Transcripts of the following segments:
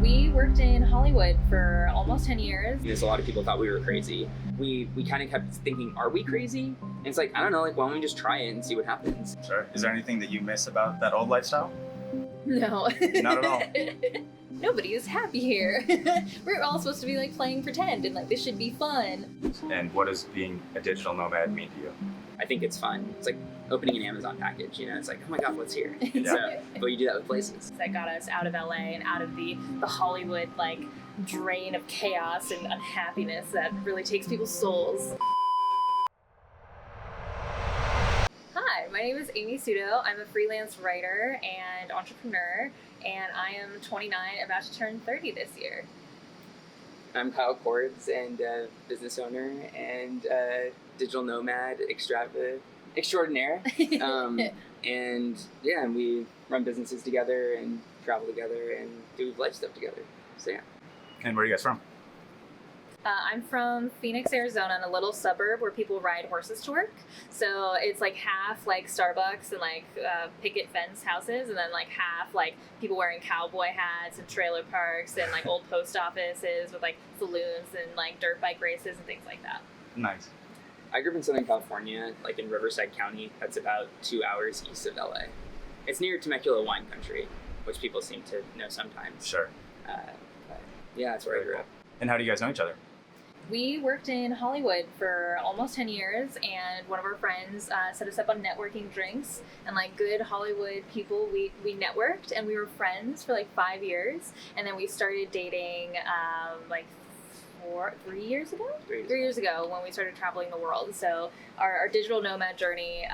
We worked in Hollywood for almost 10 years. Because a lot of people thought we were crazy. We kind of kept thinking, are we crazy? And it's like, I don't know, like, why don't we just try it and see what happens? Sure. Is there anything that you miss about that old lifestyle? No. Not at all. Nobody is happy here. We're all supposed to be like playing pretend and like this should be fun. And what does being a digital nomad mean to you? I think it's fun. It's like opening an Amazon package, you know? It's like, oh my God, what's here? Yeah. But you do that with places. That got us out of LA and out of the Hollywood like drain of chaos and unhappiness that really takes people's souls. Hi, my name is Amy Sudo. I'm a freelance writer and entrepreneur, and I am 29, about to turn 30 this year. I'm Kyle Cords, and business owner and digital nomad extraordinaire. And yeah, and we run businesses together and travel together and do life stuff together. So yeah. And where are you guys from? I'm from Phoenix, Arizona, in a little suburb where people ride horses to work. So it's like half like Starbucks and like picket fence houses, and then like half like people wearing cowboy hats and trailer parks and like old post offices with like saloons and like dirt bike races and things like that. Nice. I grew up in Southern California, like in Riverside County. That's about 2 hours east of LA. It's near Temecula wine country, which people seem to know sometimes. Sure. But yeah, that's where I grew up. And how do you guys know each other? We worked in Hollywood for almost 10 years, and one of our friends set us up on networking drinks. And like good Hollywood people, we networked and we were friends for like 5 years. And then we started dating like 3 years ago? 3 years ago when we started traveling the world. So our digital nomad journey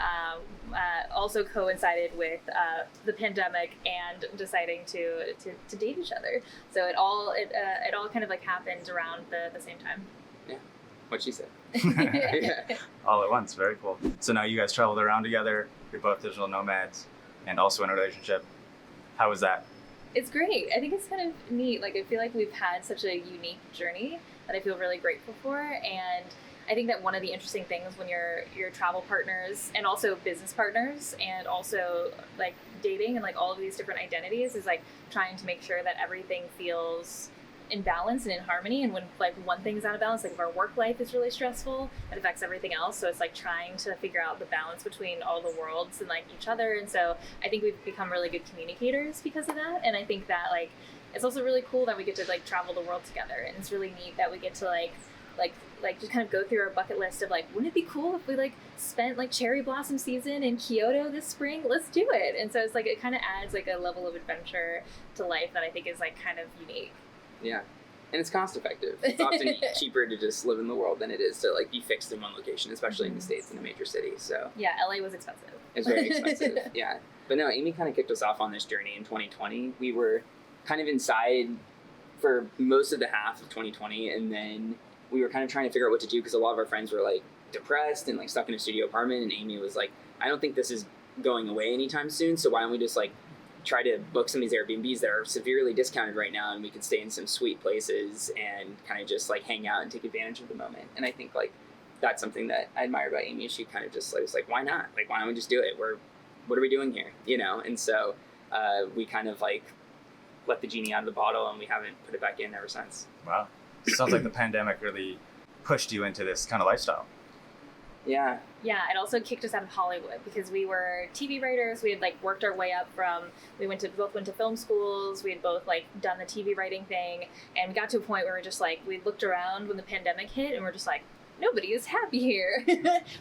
also coincided with the pandemic and deciding to date each other. So it all kind of like happened around the same time. Yeah, what she said. Yeah. All at once. Very cool. So now you guys traveled around together. You're both digital nomads and also in a relationship. How was that? It's great. I think it's kind of neat. Like I feel like we've had such a unique journey that I feel really grateful for. And I think that one of the interesting things when you're travel partners and also business partners and also like dating and like all of these different identities is like trying to make sure that everything feels in balance and in harmony. And when like one thing's out of balance, like if our work life is really stressful, it affects everything else. So it's like trying to figure out the balance between all the worlds and like each other. And so I think we've become really good communicators because of that. And I think that like it's also really cool that we get to like travel the world together. And it's really neat that we get to like just kind of go through our bucket list of like, wouldn't it be cool if we like spent like cherry blossom season in Kyoto this spring? Let's do it. And so it's like it kind of adds like a level of adventure to life that I think is like kind of unique. Yeah, and it's cost effective. It's often cheaper to just live in the world than it is to like be fixed in one location, especially in the States in a major city. So yeah, LA was expensive. It's very expensive. Yeah, but no, Amy kind of kicked us off on this journey in 2020. We were kind of inside for most of the half of 2020, and then we were kind of trying to figure out what to do because a lot of our friends were like depressed and like stuck in a studio apartment, and Amy was like, I don't think this is going away anytime soon, so why don't we just like try to book some of these Airbnbs that are severely discounted right now, and we could stay in some sweet places and kind of just like hang out and take advantage of the moment. And I think like that's something that I admire about Amy. She kind of just like was like, why not? Like, why don't we just do it? What are we doing here? You know? And so we kind of like let the genie out of the bottle, and we haven't put it back in ever since. Wow. Sounds like the pandemic really pushed you into this kind of lifestyle. Yeah. Yeah, it also kicked us out of Hollywood because we were TV writers. We had like worked our way up from, we both went to film schools. We had both like done the TV writing thing, and we got to a point where we're just like, we looked around when the pandemic hit and we're just like, nobody is happy here.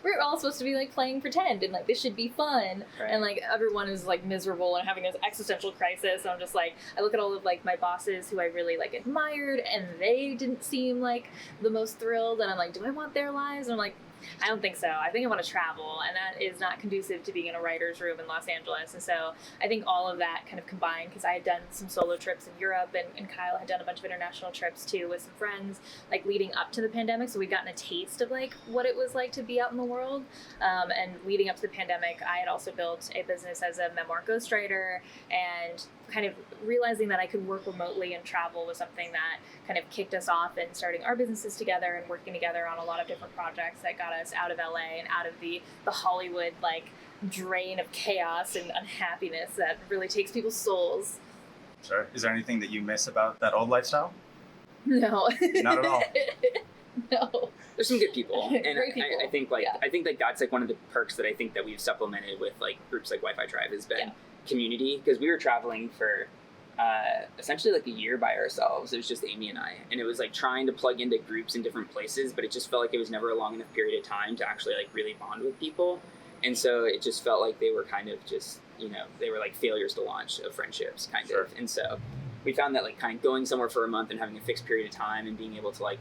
We're all supposed to be like playing pretend and like this should be fun. Right. And like everyone is like miserable and having this existential crisis. And I'm just like, I look at all of like my bosses who I really like admired, and they didn't seem like the most thrilled. And I'm like, do I want their lives? And I'm like, I don't think so. I think I want to travel, and that is not conducive to being in a writer's room in Los Angeles. And so I think all of that kind of combined, because I had done some solo trips in Europe, and Kyle had done a bunch of international trips too with some friends, like leading up to the pandemic. So we'd gotten a taste of like what it was like to be out in the world. And leading up to the pandemic, I had also built a business as a memoir ghostwriter, and kind of realizing that I could work remotely and travel was something that kind of kicked us off in starting our businesses together and working together on a lot of different projects that got us out of LA and out of the Hollywood like drain of chaos and unhappiness that really takes people's souls. Sure. Is there anything that you miss about that old lifestyle? No. Not at all. No. There's some good people, and Great people. I think like Yeah. I think like that's like one of the perks that I think that we've supplemented with like groups like Wi-Fi Tribe has been community, because we were traveling for essentially like a year by ourselves. It was just Amy and I, and it was like trying to plug into groups in different places, but it just felt like it was never a long enough period of time to actually like really bond with people, and so it just felt like they were kind of just, you know, they were like failures to launch of friendships kind of, and so we found that like kind of going somewhere for a month and having a fixed period of time and being able to like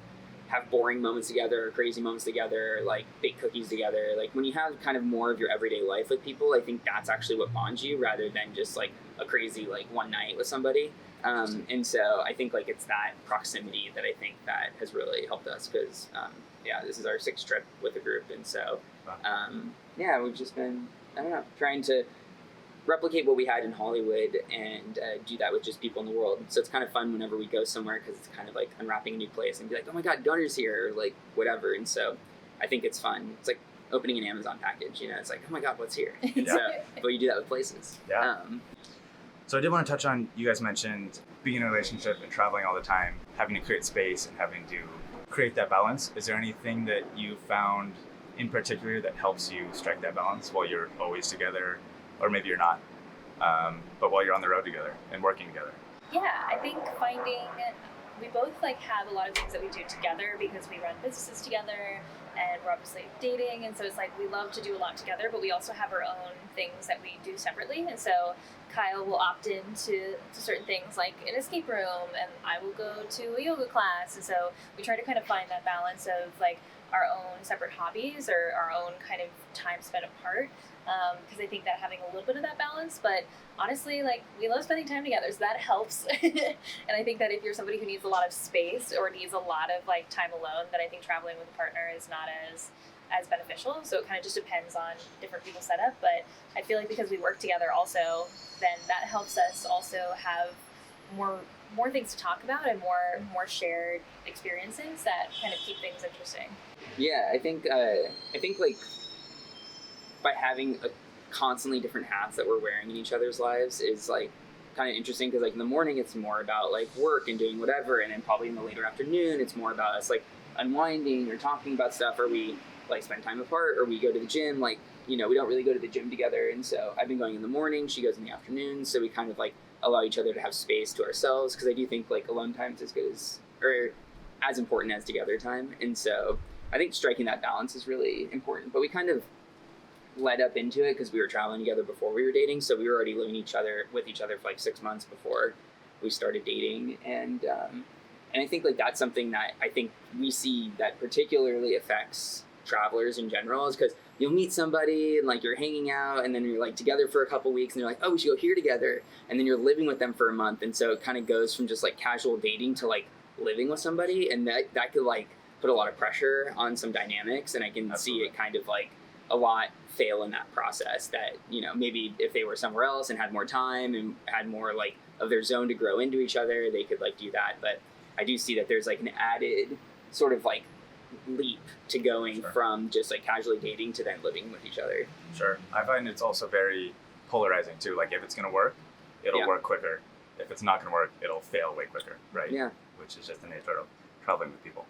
have boring moments together, or crazy moments together, like bake cookies together. Like when you have kind of more of your everyday life with people, I think that's actually what bonds you rather than just like a crazy like one night with somebody. And so I think like it's that proximity that I think that has really helped us, because this is our 6th trip with the group. And so we've just been, I don't know, trying to replicate what we had in Hollywood and do that with just people in the world. So it's kind of fun whenever we go somewhere, because it's kind of like unwrapping a new place and be like, oh my God, Gunner's here, or like whatever. And so I think it's fun. It's like opening an Amazon package, you know, it's like, oh my God, what's here? And so, but you do that with places. Yeah. So I did want to touch on, you guys mentioned being in a relationship and traveling all the time, having to create space and having to create that balance. Is there anything that you found in particular that helps you strike that balance while you're always together? Or maybe you're not, but while you're on the road together and working together? Yeah, I think we both like have a lot of things that we do together because we run businesses together and we're obviously dating, and so it's like we love to do a lot together, but we also have our own things that we do separately. And so Kyle will opt into certain things like an escape room, and I will go to a yoga class, and so we try to kind of find that balance of like our own separate hobbies or our own kind of time spent apart, because I think that having a little bit of that balance, but honestly, like, we love spending time together, so that helps. And I think that if you're somebody who needs a lot of space or needs a lot of like time alone, then I think traveling with a partner is not as beneficial. So it kind of just depends on different people's setup, but I feel like because we work together also, then that helps us also have more things to talk about and more shared experiences that kind of keep things interesting. Yeah, I think like by having a constantly different hats that we're wearing in each other's lives is like kind of interesting, because like in the morning it's more about like work and doing whatever, and then probably in the later afternoon it's more about us like unwinding or talking about stuff, or we like spend time apart, or we go to the gym. Like, you know, we don't really go to the gym together, and so I've been going in the morning, she goes in the afternoon, so we kind of like allow each other to have space to ourselves, because I do think like alone time is as good as, or as important as together time. And so I think striking that balance is really important. But we kind of led up into it because we were traveling together before we were dating, so we were already living with each other for like 6 months before we started dating. And I think like that's something that I think we see that particularly affects travelers in general, is because you'll meet somebody and like you're hanging out, and then you're like together for a couple weeks, and you're like, oh, we should go here together, and then you're living with them for a month, and so it kind of goes from just like casual dating to like living with somebody, and that could like put a lot of pressure on some dynamics, and I can see it kind of like a lot fail in that process. That, you know, maybe if they were somewhere else and had more time and had more like of their zone to grow into each other, they could like do that. But I do see that there's like an added sort of like leap to going from just like casually dating to then living with each other. Sure. I find it's also very polarizing too. Like if it's going to work, it'll work quicker. If it's not going to work, it'll fail way quicker, right? Yeah. Which is just the nature of traveling with people.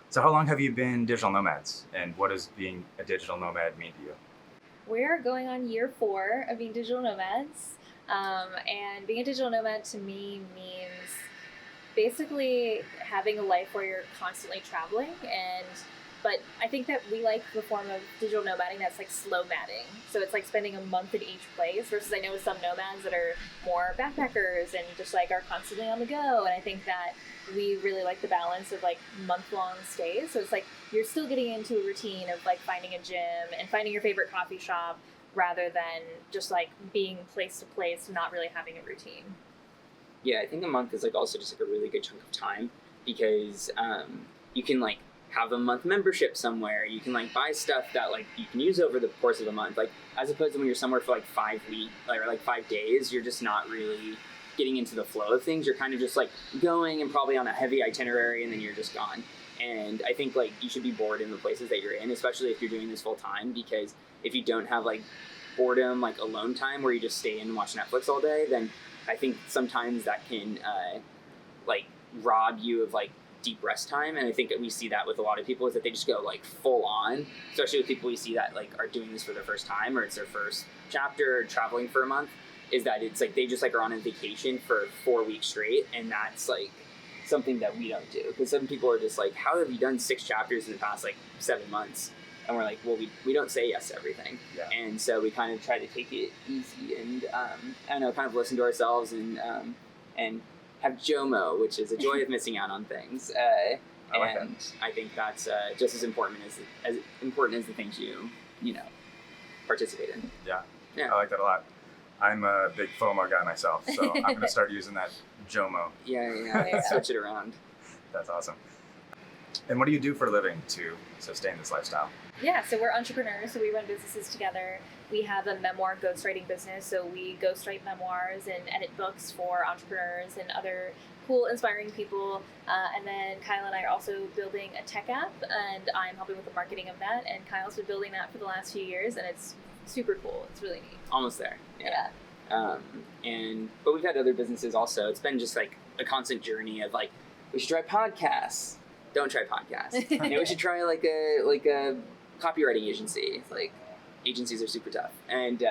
So how long have you been digital nomads, and what does being a digital nomad mean to you? We're going on year 4 of being digital nomads. And being a digital nomad to me means basically having a life where you're constantly traveling, but I think that we like the form of digital nomading that's like slow madding. So it's like spending a month in each place, versus I know some nomads that are more backpackers and just like are constantly on the go. And I think that we really like the balance of like month-long stays. So it's like you're still getting into a routine of like finding a gym and finding your favorite coffee shop, rather than just like being place to place, not really having a routine. Yeah, I think a month is like also just like a really good chunk of time, because you can like have a month membership somewhere. You can like buy stuff that like you can use over the course of a month. Like as opposed to when you're somewhere for like 5 weeks or like 5 days, you're just not really getting into the flow of things. You're kind of just like going and probably on a heavy itinerary, and then you're just gone. And I think like you should be bored in the places that you're in, especially if you're doing this full time, because if you don't have like boredom, like alone time where you just stay in and watch Netflix all day, then I think sometimes that can like rob you of like deep rest time, and I think that we see that with a lot of people is that they just go like full on, especially with people we see that like are doing this for their first time or it's their first chapter or traveling for a month, is that it's like they just like are on a vacation for 4 weeks straight, and that's like something that we don't do, because some people are just like, how have you done 6 chapters in the past like 7 months? And we're like, well, we don't say yes to everything. Yeah. And so we kind of try to take it easy and I don't know, kind of listen to ourselves and have JOMO, which is a joy of missing out on things. I like and that. I think that's just as important as the things you know participate in. Yeah. Yeah. I like that a lot. I'm a big FOMO guy myself, so I'm going to start using that JOMO. Yeah. Switch it around. That's awesome. And what do you do for a living to sustain this lifestyle? Yeah, so we're entrepreneurs, so we run businesses together. We have a memoir ghostwriting business, so we ghostwrite memoirs and edit books for entrepreneurs and other cool, inspiring people. And then Kyle and I are also building a tech app, and I'm helping with the marketing of that. And Kyle's been building that for the last few years, and it's super cool. It's really neat. Almost there. Yeah. But we've had other businesses also. It's been just like a constant journey of like, we should try podcasts. Don't try podcasts. We should try like a copywriting agency. Like, agencies are super tough. And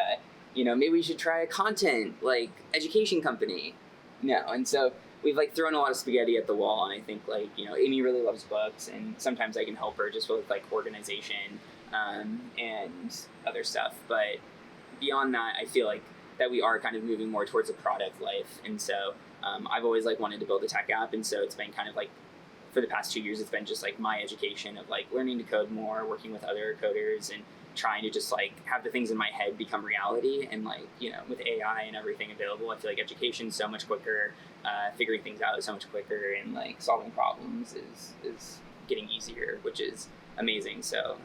maybe we should try a content like education company. No. And so we've like thrown a lot of spaghetti at the wall, and I think like Amy really loves books, and sometimes I can help her just with like organization and other stuff. But beyond that, I feel like that we are kind of moving more towards a product life, and so I've always like wanted to build a tech app, and so it's been kind of like, for the past 2 years, it's been just like my education of like learning to code more, working with other coders, and trying to just like have the things in my head become reality. And like with AI and everything available, I feel like education's so much quicker, figuring things out is so much quicker, and like solving problems is getting easier, which is amazing. So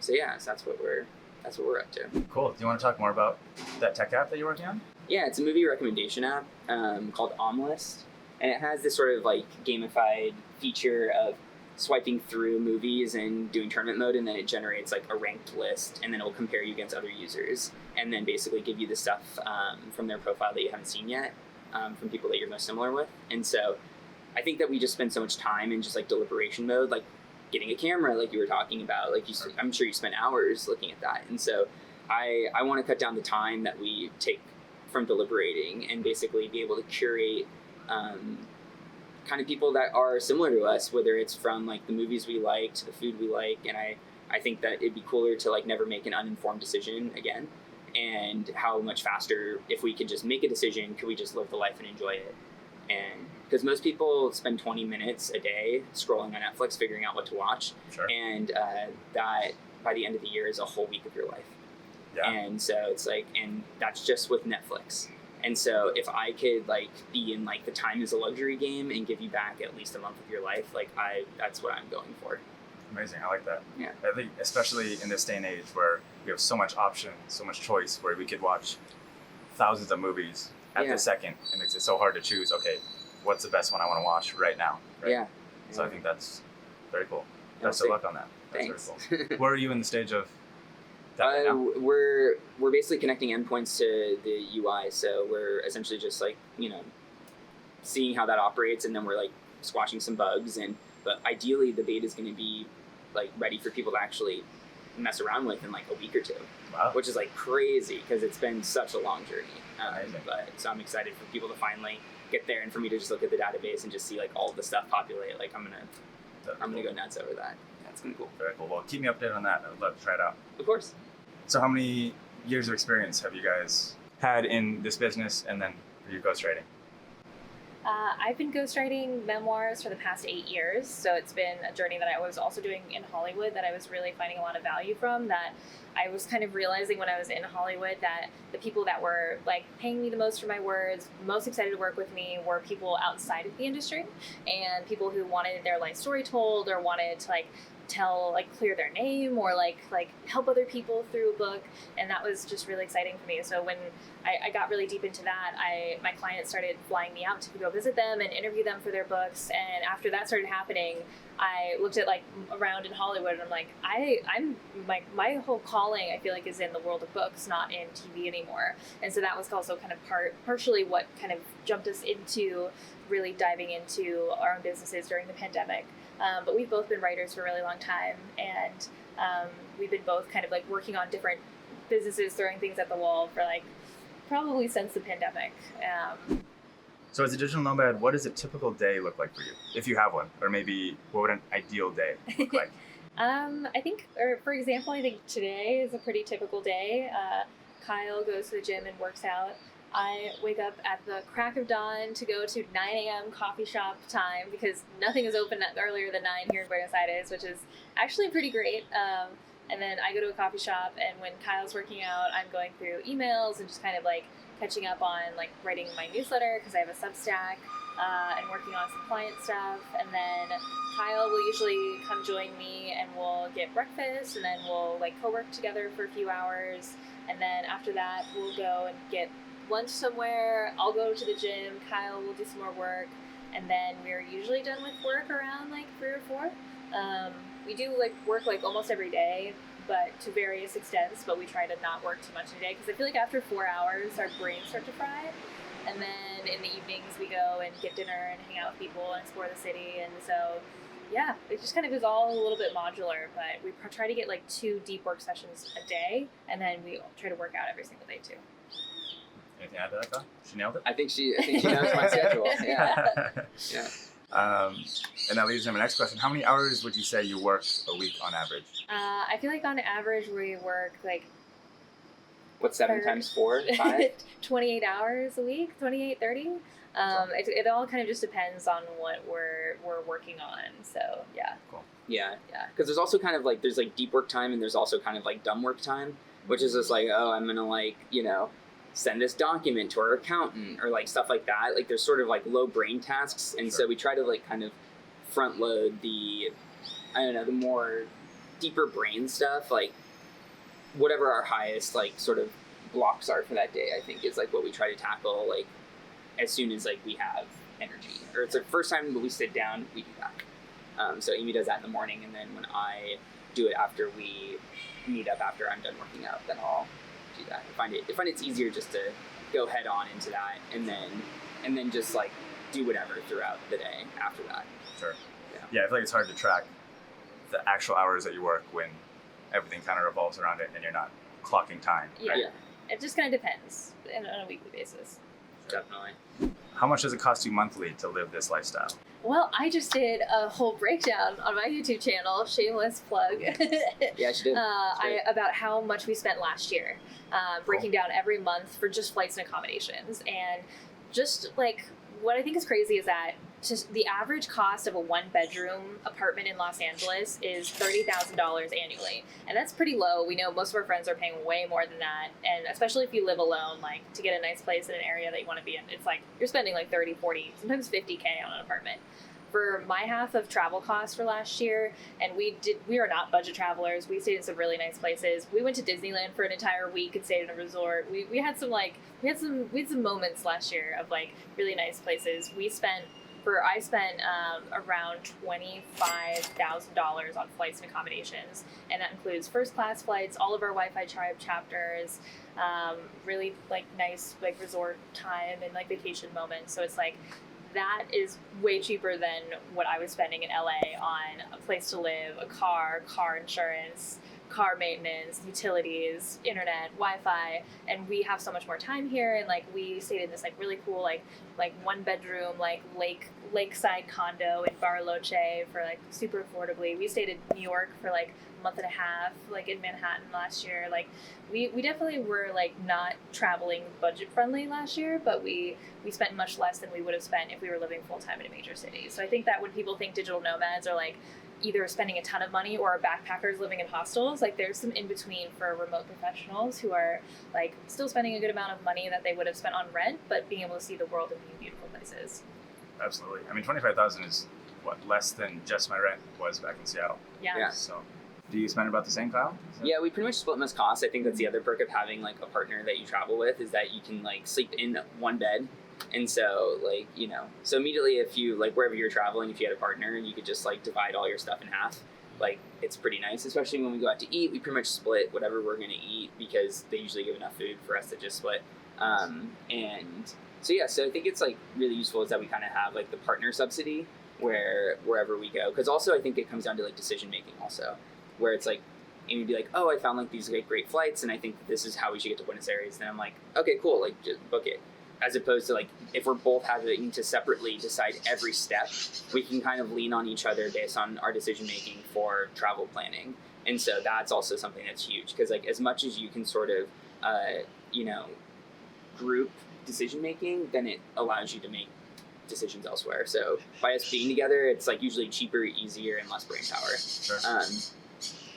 yeah, so that's what we're up to. Cool. Do you want to talk more about that tech app that you're working on? Yeah, it's a movie recommendation app called Omlist, and it has this sort of like gamified feature of swiping through movies and doing tournament mode, and then it generates like a ranked list, and then it will compare you against other users, and then basically give you the stuff from their profile that you haven't seen yet, from people that you're most similar with. And so I think that we just spend so much time in just like deliberation mode, like getting a camera, like you were talking about, like I'm sure you spent hours looking at that. And so I want to cut down the time that we take from deliberating, and basically be able to curate kind of people that are similar to us, whether it's from like the movies we like to the food we like. And I think that it'd be cooler to like never make an uninformed decision again, and how much faster, if we could just make a decision, could we just live the life and enjoy it. And because most people spend 20 minutes a day scrolling on Netflix figuring out what to watch. Sure. And that by the end of the year is a whole week of your life. Yeah. And so it's like, and that's just with Netflix. And so if I could like be in like the time is a luxury game and give you back at least a month of your life, like that's what I'm going for. Amazing. I like that. Yeah. I think especially in this day and age where we have so much option, so much choice, where we could watch thousands of movies at the second, and it's so hard to choose, okay, what's the best one I want to watch right now? Right? Yeah. So I think that's very cool. Yeah, Best of luck on that. That's Thanks. very cool. Where are you in the stage of that right now? We're basically connecting endpoints to the UI, so we're essentially just like seeing how that operates, and then we're like squashing some bugs. But ideally, the beta is going to be like ready for people to actually mess around with in like a week or two. Wow. Which is like crazy because it's been such a long journey. Amazing. But so I'm excited for people to finally get there, and for me to just look at the database and just see like all of the stuff populate. Like I'm gonna go nuts over that. That's gonna be cool. Very cool. Well, keep me updated on that. I would love to try it out. Of course. So how many years of experience have you guys had in this business, and then for your ghostwriting? I've been ghostwriting memoirs for the past 8 years, so it's been a journey that I was also doing in Hollywood that I was really finding a lot of value from, that I was kind of realizing when I was in Hollywood that the people that were like paying me the most for my words, most excited to work with me, were people outside of the industry, and people who wanted their life story told, or wanted to like tell, like clear their name, or like help other people through a book. And that was just really exciting for me. So when I got really deep into that, my clients started flying me out to go visit them and interview them for their books. And after that started happening, I looked at like around in Hollywood, and I'm like, I'm like, my whole calling calling, I feel like, is in the world of books, not in TV anymore. And so that was also kind of partially what kind of jumped us into really diving into our own businesses during the pandemic. But we've both been writers for a really long time, and we've been both kind of like working on different businesses, throwing things at the wall for like probably since the pandemic. So as a digital nomad, what does a typical day look like for you, if you have one? Or maybe what would an ideal day look like? I think, or for example, I think today is a pretty typical day. Kyle goes to the gym and works out. I wake up at the crack of dawn to go to 9 a.m. coffee shop time because nothing is open earlier than 9 here in Buenos Aires, which is actually pretty great. And then I go to a coffee shop, and when Kyle's working out, I'm going through emails and just kind of like catching up on like writing my newsletter because I have a Substack, and working on some client stuff. And then Kyle will usually come join me and we'll get breakfast, and then we'll like co-work together for a few hours. And then after that, we'll go and get lunch somewhere. I'll go to the gym. Kyle will do some more work. And then we're usually done with work around like 3 or 4. We do like work like almost every day, but to various extents, but we try to not work too much in a day because I feel like after 4 hours, our brains start to fry. And then in the evenings, we go and get dinner and hang out with people and explore the city. And so, yeah, it just kind of is all a little bit modular, but we try to get like 2 deep work sessions a day, and then we try to work out every single day too. Anything to add to that, Kyle? She nailed it? I think she knows my schedule. Yeah. Yeah. And that leads to my next question. How many hours would you say you work a week on average? I feel like on average we work like... What, 7 times 4? 5? 28 hours a week, 28, 30. It all kind of just depends on what we're working on. So, yeah. Cool. Yeah. Because there's also kind of like, there's like deep work time and there's also kind of like dumb work time, which is just like, oh, I'm going to like, send this document to our accountant or like stuff like that. Like there's sort of like low brain tasks. And so we try to like kind of front load the more deeper brain stuff, like whatever our highest like sort of blocks are for that day, I think is like what we try to tackle like as soon as like we have energy, or it's the first time that we sit down, we do that. So Amy does that in the morning, and then when I do it after we meet up after I'm done working out, then I'll do that. I find it's easier just to go head on into that, and then just like do whatever throughout the day after that. Sure. Yeah, I feel like it's hard to track the actual hours that you work when everything kind of revolves around it and you're not clocking time. Yeah. Right? It just kind of depends on a weekly basis. Sure. Definitely. How much does it cost you monthly to live this lifestyle? Well, I just did a whole breakdown on my YouTube channel, Shameless plug. Yeah, she did. About how much we spent last year, breaking down every month for just flights and accommodations. And just like what I think is crazy is that just the average cost of a 1-bedroom apartment in Los Angeles is $30,000 annually. And that's pretty low. We know most of our friends are paying way more than that. And especially if you live alone, like to get a nice place in an area that you want to be in, it's like you're spending like 30, 40, sometimes $50K on an apartment. For my half of travel costs for last year, and we are not budget travelers. We stayed in some really nice places. We went to Disneyland for an entire week and stayed in a resort. We had some moments last year of like really nice places. I spent around $25,000 on flights and accommodations, and that includes first class flights, all of our Wi-Fi tribe chapters, really like nice like resort time and like vacation moments. So it's like that is way cheaper than what I was spending in LA on a place to live, a car insurance, car maintenance, utilities, internet, Wi-Fi, and we have so much more time here. And like we stayed in this like really cool like 1-bedroom like lakeside condo in Bariloche for like super affordably. We stayed in New York for like a month and a half, like in Manhattan last year. Like we definitely were like not traveling budget friendly last year, but we spent much less than we would have spent if we were living full time in a major city. So I think that when people think digital nomads are like either spending a ton of money or are backpackers living in hostels, like there's some in between for remote professionals who are like still spending a good amount of money that they would have spent on rent, but being able to see the world and be beautiful places. Absolutely. I mean, $25,000 is less than just my rent was back in Seattle. Yeah. So, do you spend about the same, Kyle? Yeah, we pretty much split most costs. I think that's the other perk of having like a partner that you travel with is that you can like sleep in one bed. And so like, so immediately if you like wherever you're traveling, if you had a partner, you could just like divide all your stuff in half. like it's pretty nice, especially when we go out to eat. We pretty much split whatever we're going to eat because they usually give enough food for us to just split. And so yeah, so I think it's like really useful is that we kind of have like the partner subsidy wherever we go, because also I think it comes down to like decision making also, where it's like Amy would be like, oh, I found like these great flights and I think this is how we should get to Buenos Aires, and I'm like, okay, cool, like just book it. As opposed to like if we're both having to separately decide every step, we can kind of lean on each other based on our decision making for travel planning. And so that's also something that's huge, because like as much as you can sort of group decision making, then it allows you to make decisions elsewhere. So by us being together, it's like usually cheaper, easier, and less brain power. Sure.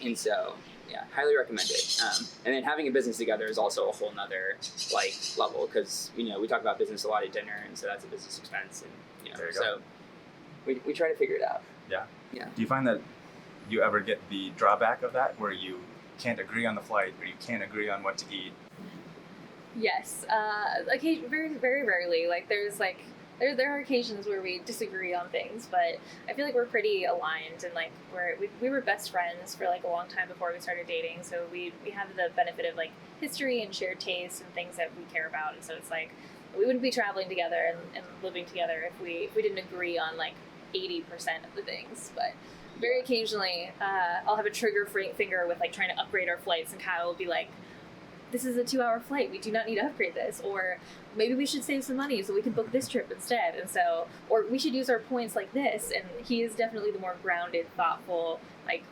And so yeah, highly recommend it. And then having a business together is also a whole nother like level, because we talk about business a lot at dinner, and so that's a business expense, and There you so we try to figure it out. Yeah. Yeah. Do you find that you ever get the drawback of that, where you can't agree on the flight, or you can't agree on what to eat? Yes. Very, very rarely. Like there's like there are occasions where we disagree on things, but I feel like we're pretty aligned, and like we were best friends for like a long time before we started dating. So we have the benefit of like history and shared tastes and things that we care about, and so it's like we wouldn't be traveling together and living together if we didn't agree on like 80% of the things. But very occasionally, I'll have a trigger finger with like trying to upgrade our flights, and Kyle will be like, this is a 2-hour flight, we do not need to upgrade this, or maybe we should save some money so we can book this trip instead, and so, or we should use our points like this. And he is definitely the more grounded, thoughtful, like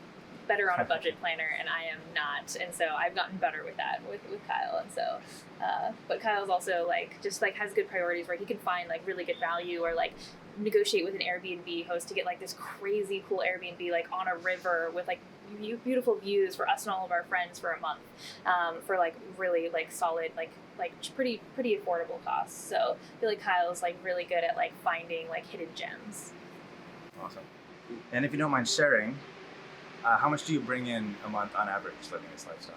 better on a budget planner, and I am not, and so I've gotten better with that with Kyle. And so but Kyle's also like just like has good priorities where he can find like really good value, or like negotiate with an Airbnb host to get like this crazy cool Airbnb like on a river with like beautiful views for us and all of our friends for a month, for like really like solid like pretty affordable costs. So I feel like Kyle's like really good at like finding like hidden gems. Awesome. And if you don't mind sharing, how much do you bring in a month on average living this lifestyle?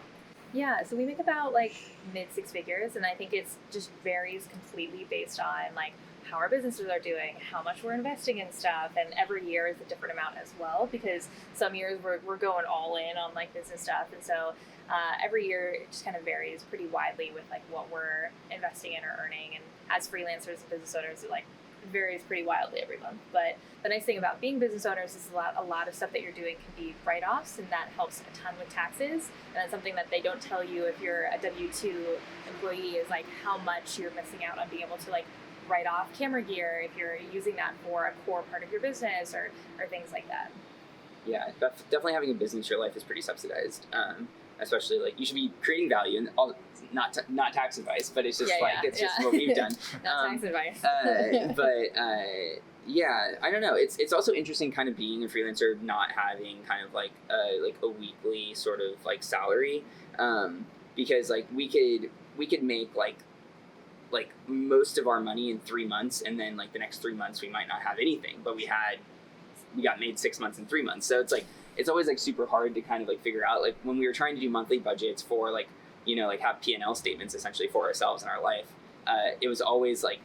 Yeah, so we make about like mid 6 figures, and I think it's just varies completely based on like how our businesses are doing, how much we're investing in stuff, and every year is a different amount as well, because some years we're going all in on like business stuff, and so every year it just kind of varies pretty widely with like what we're investing in or earning. And as freelancers and business owners, it like varies pretty wildly every month. But the nice thing about being business owners is a lot of stuff that you're doing can be write-offs, and that helps a ton with taxes. And that's something that they don't tell you if you're a W-2 employee, is like how much you're missing out on being able to like write off camera gear if you're using that for a core part of your business, or things like that. Yeah, Definitely having a business, your life is pretty subsidized. Especially like you should be creating value, and all, not tax advice, but it's just just what we've done. Not tax advice. Yeah, I don't know. It's also interesting kind of being a freelancer, not having kind of like a weekly sort of like salary, because like we could make like most of our money in 3 months, and then like the next 3 months we might not have anything, but we got made 6 months in 3 months. So it's like it's always like super hard to kind of like figure out, like when we were trying to do monthly budgets for like like have P&L statements essentially for ourselves in our life, it was always like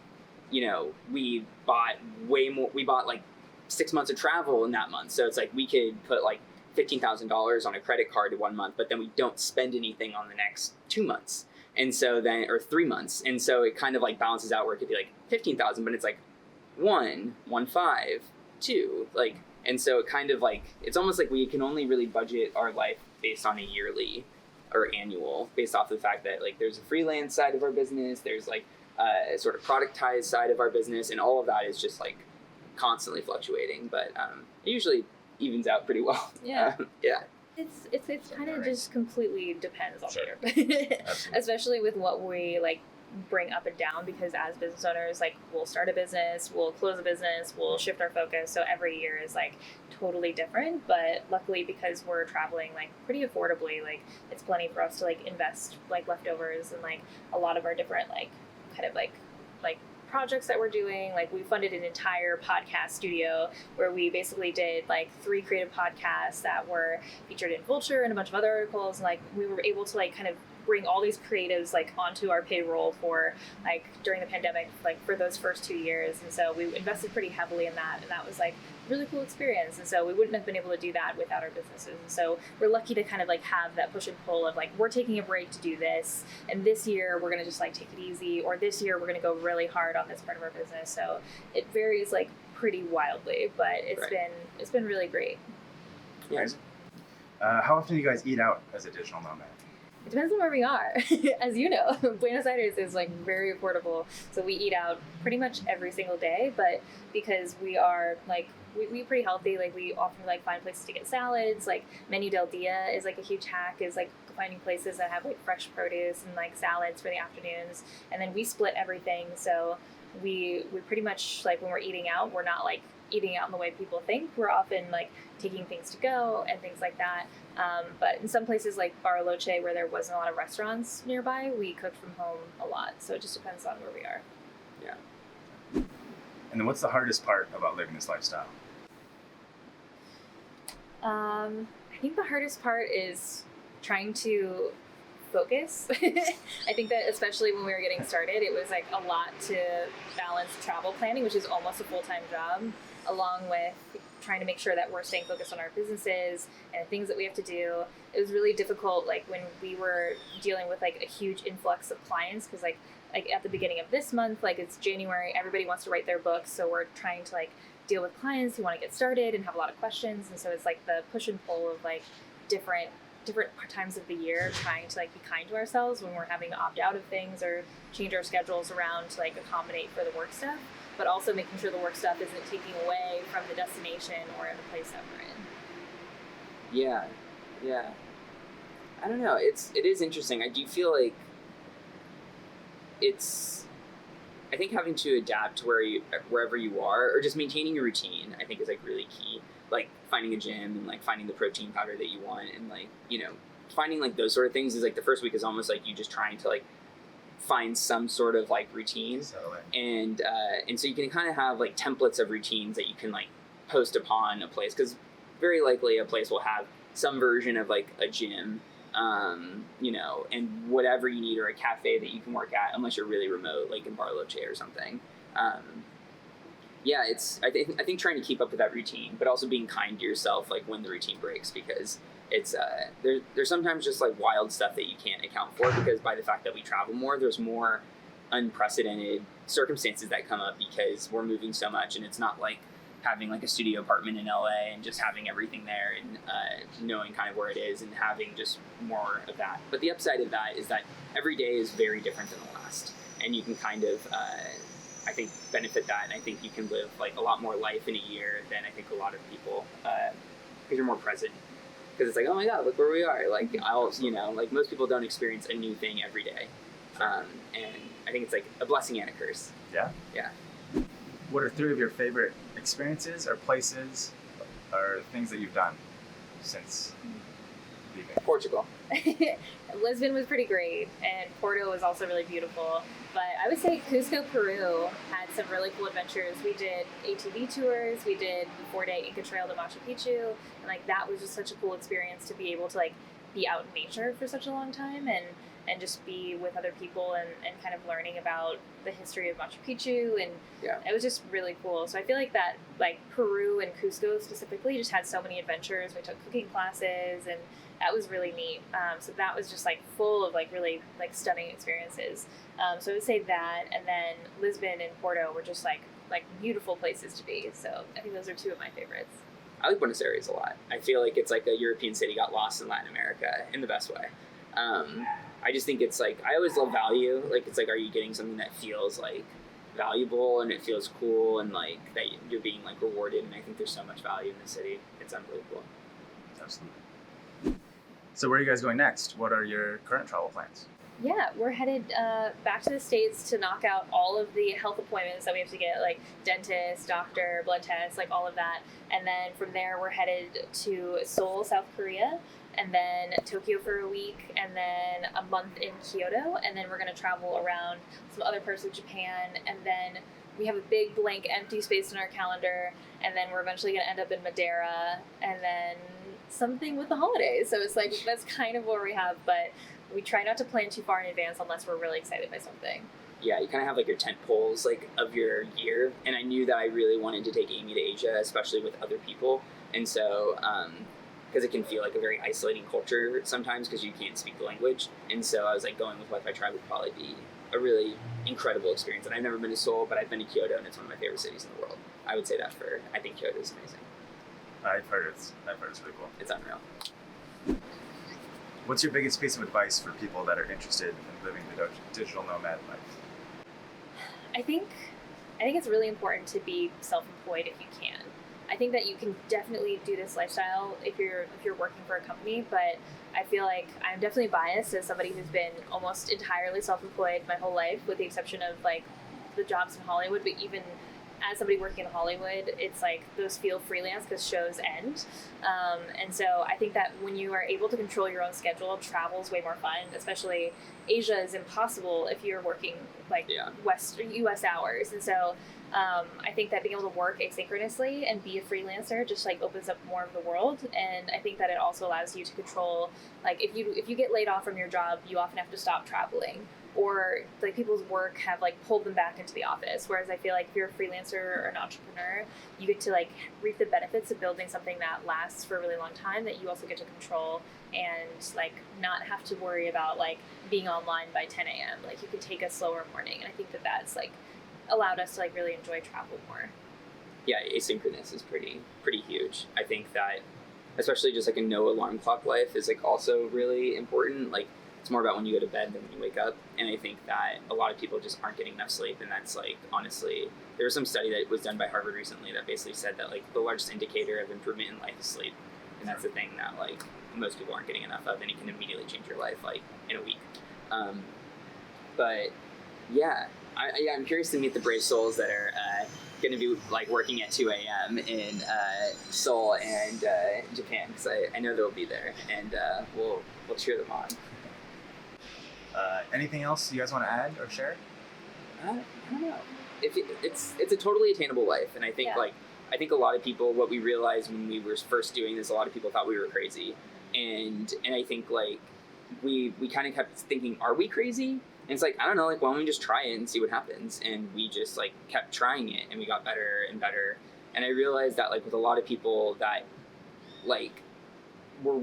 we bought way more. We bought like 6 months of travel in that month, so it's like we could put like $15,000 on a credit card in 1 month, but then we don't spend anything on the next 2 months. And so then, or 3 months. And so it kind of like balances out where it could be like 15,000, but it's like 1.15, 2, like, and so it kind of like, it's almost like we can only really budget our life based on a yearly or annual, based off the fact that like there's a freelance side of our business, there's like a sort of productized side of our business, and all of that is just like constantly fluctuating, but it usually evens out pretty well. Yeah. Yeah. It's kind of just completely depends on Sure. the year, especially with what we like bring up and down, because as business owners, like we'll start a business, we'll close a business, we'll shift our focus, so every year is like totally different. But luckily, because we're traveling like pretty affordably, like it's plenty for us to like invest like leftovers, and like a lot of our different like kind of like projects that we're doing. Like we funded an entire podcast studio where we basically did like 3 creative podcasts that were featured in Vulture and a bunch of other articles, and like we were able to like kind of bring all these creatives like onto our payroll for like during the pandemic, like for those first 2 years. And so we invested pretty heavily in that, and that was like a really cool experience. And so we wouldn't have been able to do that without our businesses. And so we're lucky to kind of like have that push and pull of like, we're taking a break to do this, and this year we're going to just like take it easy, or this year we're going to go really hard on this part of our business. So it varies like pretty wildly, but it's been really great. Yes. How often do you guys eat out as a digital nomad? It depends on where we are. As you know, Buenos Aires is like very affordable, so we eat out pretty much every single day. But because we are like we pretty healthy, like we often like find places to get salads. Like Menu del Dia is like a huge hack, is like finding places that have like fresh produce and like salads for the afternoons. And then we split everything, so we pretty much like when we're eating out, we're not like eating out in the way people think. We're often like taking things to go and things like that. But in some places like Bariloche, where there wasn't a lot of restaurants nearby, we cooked from home a lot. So it just depends on where we are. Yeah. And then what's the hardest part about living this lifestyle? I think the hardest part is trying to focus. I think that especially when we were getting started, it was like a lot to balance travel planning, which is almost a full-time job, along with trying to make sure that we're staying focused on our businesses and things that we have to do. It was really difficult, like when we were dealing with like a huge influx of clients, because like at the beginning of this month, like it's January, everybody wants to write their books, so we're trying to like deal with clients who want to get started and have a lot of questions. And so it's like the push and pull of like different times of the year, trying to like be kind to ourselves when we're having to opt out of things or change our schedules around to like accommodate for the work stuff, but also making sure the work stuff isn't taking away from the destination or the place that we're in. Yeah. I don't know. It is interesting. I do feel like I think having to adapt to wherever you are, or just maintaining your routine, I think is like really key. Like finding a gym and like finding the protein powder that you want, and like, you know, finding like those sort of things is like the first week is almost like you just trying to like find some sort of like routine. And so you can kind of have like templates of routines that you can like post upon a place, because very likely a place will have some version of like a gym, you know, and whatever you need, or a cafe that you can work at, unless you're really remote, like in Bariloche or something. Yeah, I think trying to keep up with that routine, but also being kind to yourself, like when the routine breaks, because it's there's sometimes just like wild stuff that you can't account for, because by the fact that we travel more, there's more unprecedented circumstances that come up because we're moving so much, and it's not like having like a studio apartment in LA and just having everything there and knowing kind of where it is and having just more of that. But the upside of that is that every day is very different than the last, and you can kind of I think benefit that, and I think you can live like a lot more life in a year than I think a lot of people, because you're more present. Because it's like, oh my god, look where we are. Like like most people don't experience a new thing every day, and I think it's like a blessing and a curse. Yeah. Yeah. What are 3 of your favorite experiences or places or things that you've done since leaving? Portugal. Lisbon was pretty great, and Porto was also really beautiful. But I would say Cusco, Peru had some really cool adventures. We did ATV tours, we did the 4-day Inca Trail to Machu Picchu, and like that was just such a cool experience to be able to like be out in nature for such a long time and just be with other people and kind of learning about the history of Machu Picchu, and it was just really cool. So I feel like that, like Peru and Cusco specifically, just had so many adventures. We took cooking classes, and that was really neat. So that was just like full of like really like stunning experiences. So I would say that, and then Lisbon and Porto were just like beautiful places to be. So I think those are 2 of my favorites. I like Buenos Aires a lot. I feel like it's like a European city got lost in Latin America in the best way. I just think it's like, I always love value. Like, it's like, are you getting something that feels like valuable and it feels cool and like that you're being like rewarded? And I think there's so much value in the city. It's unbelievable. Absolutely. So where are you guys going next? What are your current travel plans? Yeah, we're headed back to the States to knock out all of the health appointments that we have to get, like dentist, doctor, blood tests, like all of that. And then from there, we're headed to Seoul, South Korea, and then Tokyo for a week, and then a month in Kyoto. And then we're going to travel around some other parts of Japan. And then we have a big blank empty space in our calendar. And then we're eventually going to end up in Madeira, and then something with the holidays. So it's like, that's kind of what we have, but we try not to plan too far in advance unless we're really excited by something. Yeah, you kind of have like your tent poles like of your year, and I knew that I really wanted to take Amy to Asia, especially with other people, and so because it can feel like a very isolating culture sometimes because you can't speak the language, and so I was like, going with Wi-Fi Tribe would probably be a really incredible experience. And I've never been to Seoul, but I've been to Kyoto, and it's one of my favorite cities in the world. I would say that I think Kyoto is amazing. I've heard it's really cool. It's unreal. What's your biggest piece of advice for people that are interested in living the digital nomad life? I think it's really important to be self-employed if you can. I think that you can definitely do this lifestyle if you're working for a company, but I feel like I'm definitely biased as somebody who's been almost entirely self-employed my whole life, with the exception of like the jobs in Hollywood. But even as somebody working in Hollywood, it's like those feel freelance because shows end. And so I think that when you are able to control your own schedule, travel's way more fun. Especially Asia is impossible if you're working like US hours. And so I think that being able to work asynchronously and be a freelancer just like opens up more of the world. And I think that it also allows you to control, like if you get laid off from your job, you often have to stop traveling, or like people's work have like pulled them back into the office. Whereas I feel like if you're a freelancer or an entrepreneur, you get to like reap the benefits of building something that lasts for a really long time that you also get to control, and like not have to worry about like being online by 10 a.m. Like you could take a slower morning. And I think that that's like allowed us to like really enjoy travel more. Yeah, asynchronous is pretty huge. I think that especially just like a no alarm clock life is like also really important. Like it's more about when you go to bed than when you wake up. And I think that a lot of people just aren't getting enough sleep. And that's like, honestly, there was some study that was done by Harvard recently that basically said that like the largest indicator of improvement in life is sleep. And that's the thing that like most people aren't getting enough of, and it can immediately change your life like in a week. But yeah, I'm curious to meet the brave souls that are going to be like working at 2 a.m. in Seoul and Japan, because I know they'll be there, and we'll cheer them on. Anything else you guys want to add or share? I don't know. It's a totally attainable life, and I think I think a lot of people, what we realized when we were first doing this, a lot of people thought we were crazy, and I think like we kind of kept thinking, are we crazy? And it's like, I don't know, like why don't we just try it and see what happens? And we just like kept trying it, and we got better and better. And I realized that like with a lot of people that like were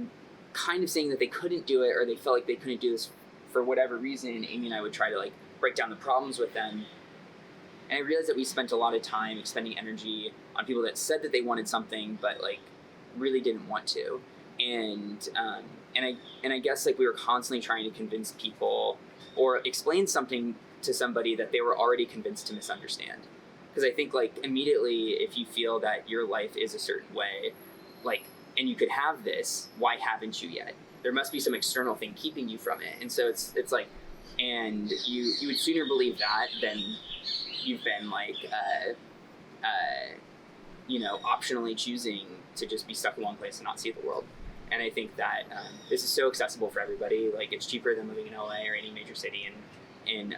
kind of saying that they couldn't do it, or they felt like they couldn't do this for whatever reason, Amy and I would try to like break down the problems with them. And I realized that we spent a lot of time expending energy on people that said that they wanted something, but like really didn't want to. And I guess like we were constantly trying to convince people or explain something to somebody that they were already convinced to misunderstand. Because I think like immediately, if you feel that your life is a certain way, like, and you could have this, why haven't you yet? There must be some external thing keeping you from it. And so it's like, and you would sooner believe that than you've been like, optionally choosing to just be stuck in one place and not see the world. And I think that this is so accessible for everybody. Like it's cheaper than living in LA or any major city in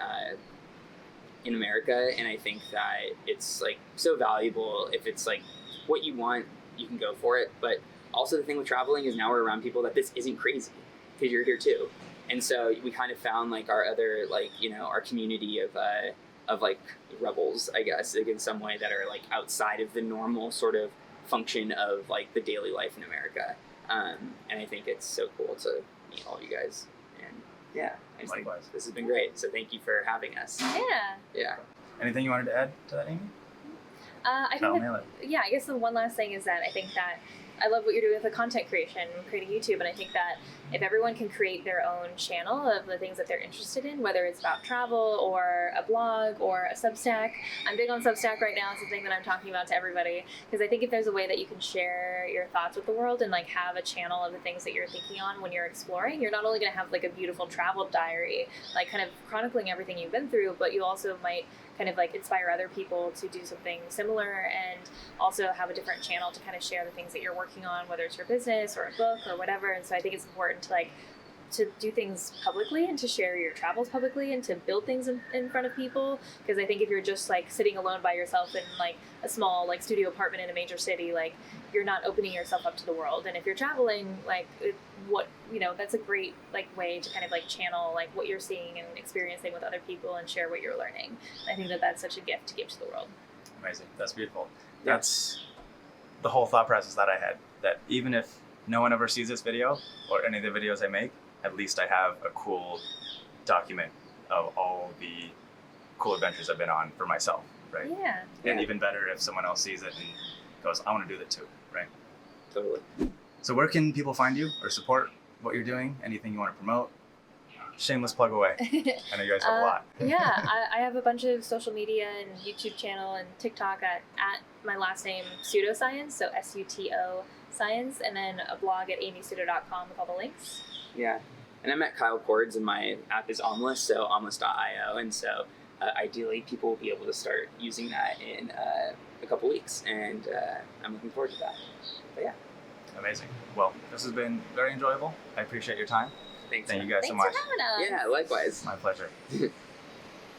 America. And I think that it's like so valuable. If it's like what you want, you can go for it. But also the thing with traveling is now we're around people that this isn't crazy, because you're here too. And so we kind of found like our other, like, our community of like rebels, I guess, like in some way, that are like outside of the normal sort of function of like the daily life in America. And I think it's so cool to meet all you guys. And yeah, I just think this has been great. So thank you for having us. Yeah. Anything you wanted to add to that, Amy? I guess the one last thing is that I think that I love what you're doing with the content creation, creating YouTube, and I think that if everyone can create their own channel of the things that they're interested in, whether it's about travel or a blog or a Substack. I'm big on Substack right now. It's the thing that I'm talking about to everybody, because I think if there's a way that you can share your thoughts with the world and like have a channel of the things that you're thinking on when you're exploring, you're not only going to have like a beautiful travel diary, like kind of chronicling everything you've been through, but you also might kind of like inspire other people to do something similar, and also have a different channel to kind of share the things that you're working on, whether it's your business or a book or whatever. And so I think it's important to like to do things publicly and to share your travels publicly and to build things in front of people. Because I think if you're just like sitting alone by yourself in like a small like studio apartment in a major city, like you're not opening yourself up to the world. And if you're traveling, like that's a great like way to kind of like channel like what you're seeing and experiencing with other people and share what you're learning. And I think that that's such a gift to give to the world. Amazing. That's beautiful. Yeah. That's the whole thought process that I had, that even if no one ever sees this video or any of the videos I make, at least I have a cool document of all the cool adventures I've been on for myself, right? Yeah. And even better if someone else sees it and goes, I want to do that too, right? Totally. So where can people find you or support what you're doing? Anything you want to promote? Shameless plug away. I know you guys have a lot. Yeah, I have a bunch of social media and YouTube channel and TikTok at my last name, Pseudoscience, so SUTO Science, and then a blog at amystudio.com with all the links. Yeah. And I'm at Kyle Cords, and my app is Omlist, so omlist.io. And so ideally, people will be able to start using that in a couple weeks, and I'm looking forward to that. But yeah. Amazing. Well, this has been very enjoyable. I appreciate your time. Thanks. Thank man. you guys Thanks so much. for having us. Yeah, likewise. My pleasure.